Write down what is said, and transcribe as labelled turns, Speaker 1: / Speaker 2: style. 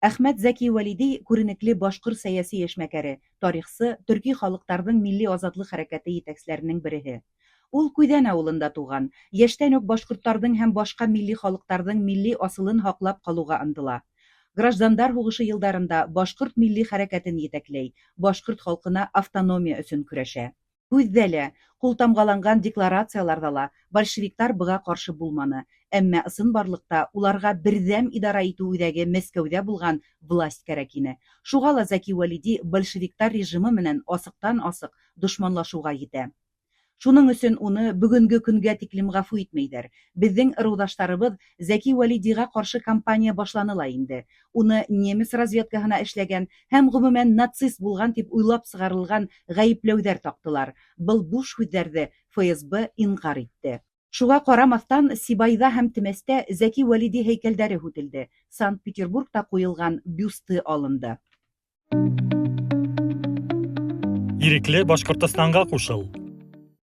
Speaker 1: Әхмәт Зәки Вәлиди күренекле башҡорт сәйәси эшмәкәре, тарихсы, төрки халыҡтарҙың милли азатлыҡ хәрәкәте етәкселәренең береһе. Ул Күҙән ауылында туған, йәштән үк башҡорттарҙың һәм башҡа милли халыҡтарҙың милли асылын һаҡлап ҡалыуға ынтыла. Граждандар һуғышы йылдарында башҡорт милли хәрәкәтен етәкләй, башҡорт халҡына автономия өсөн көрәшә. Һүҙҙә лә, ҡултамғаланған декларацияларҙа ла большевиктар быға ҡаршы булманы, әммә ысынбарлыҡта уларға берҙәм идара итеү үҙәге Мәскәүҙә булған власть кәрәк ине. Шуға ла Зәки Вәлиди большевиктар режимы менән асыҡтан-асыҡ дошманлашыуға етә. Шуның өсөн уны бөгөнгө көнгә тиклем ғәфү итмәйҙәр. Беҙҙең ырыуҙаштарыбыҙ Зәки Вәлидиға ҡаршы кампания башланы ла инде. Уны немец разведкаһына эшләгән һәм ғөмүмән нацист булған тип уйлап сығарылған ғәйепләүҙәр таҡтылар. Был буш һүҙҙәрҙе ФСБ инҡар итте. Шуға ҡарамаҫтан, Сибайҙа һәм Темәстә Зәки Вәлиди һәйкәлдәре һүтелде. Санкт-Петербургта ҡуйылған бюсты алынды.
Speaker 2: Ирекле Башҡортостанға ҡушыл.